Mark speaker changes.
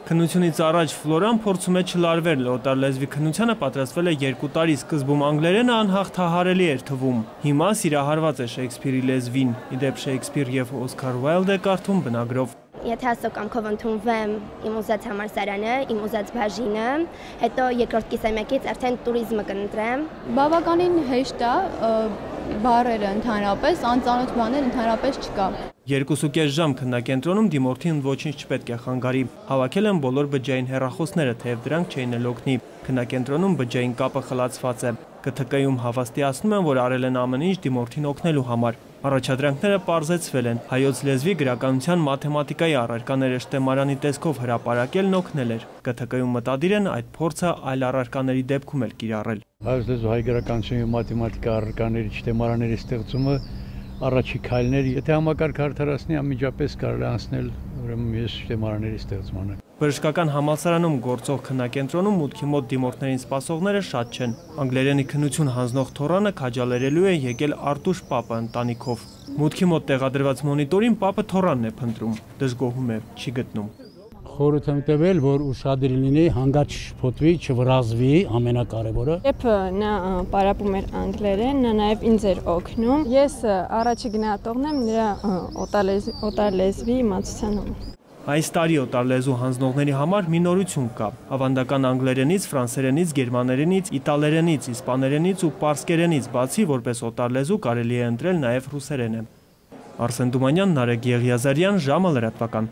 Speaker 1: Քննությունից առաջ Ֆլորան փորձում է չլարվել, օտար լեզվի քննությանը պատրաստվել է 2 տարի, սկզբում անգլերենը անհաղթահարելի էր թվում։ Հիմա սիրահարված է Շեքսպիրի լեզվին, իդեպ Շեքսպիր եւ Օսքար Ուայլդ է կարդում բնագրով։
Speaker 2: Եթե հասոկամքով ընդունվեմ իմ ուզած համալսարանը, իմ ուզած բաժինը, հետո երկրորդ կիսամյակից արդեն տուրիզմը կընտրեմ։
Speaker 3: Բավականին հեշտ է, բառերը ընդհանրապես, անծանոթ բաներ ընդհանրապես չկա։
Speaker 1: 2.5 ժամ քննակենտրոնում դիմորդին ոչինչ չպետք է խանգարի։ Հավաքել են բոլոր բջջային հեռախոսները, թեև դրանք չէին էլ օգնի։ Քննակենտրոնում բջջային կապը խլացված է։ ԿԹԿ-ում հավաստիացնում են, որ արել են ամեն ինչ դիմորդին օգնելու համար։ Առաջադրանքները պարզեցվել են։ Հայոց լեզվի, գրականության, մաթեմատիկայի առարկաները շտեմարանի տեսքով հրապարակելն օգնել էր։ ԿԹԿ-ում մտադիր են այդ փորձը այլ առարկաների դեպքում էլ կիրառել։
Speaker 4: Հայոց լեզու, հայ գրականություն եւ մաթեմատիկա առարկաների շտեմարանների ստեղծումը առաջի քայլներ, եթե համակարգ արդարացնի, անմիջապես կարելի է անցնել ուրեմն ես շտեմարանների ստեղծմանը։
Speaker 1: Բժշկական համալսարանում գործող քննակենտրոնում մուտքի մոտ դիմորդներին սպասողները շատ չեն։ Անգլերենի քննություն հանձնող թորանը քաջալերելու է եկել Արտուշ Պապը ընտանիքով։ Մուտքի մոտ տեղադրված մոնիտորին Պապը թորանն է փնտրում, դժգոհում է, չի գտնում։
Speaker 5: Խորհուրդ եմ տվել, որ ուշադիր լինի, հանգաճ չփոթվի, չվրազվի, ամենակարևորը։
Speaker 6: Երբ նա պարապում էր անգլերեն, նա նաև ինձ էր օգնում։ Ես առաջի գնահատողն եմ նրա օտար լեզվի իմացության համար։
Speaker 1: Այս տարի օտար լեզու հանձնողների համար մի նորություն կա։ Ավանդական անգլերենից, ֆրանսերենից, գերմաներենից, իտալերենից, իսպաներենից ու պարսկերենից բացի որպես օտար լեզու կարելի է ընտրել նաև ռուսերենը։ Արսեն Դումանյան, Նարեկ Եղիազարյան, ժամը լրատվական։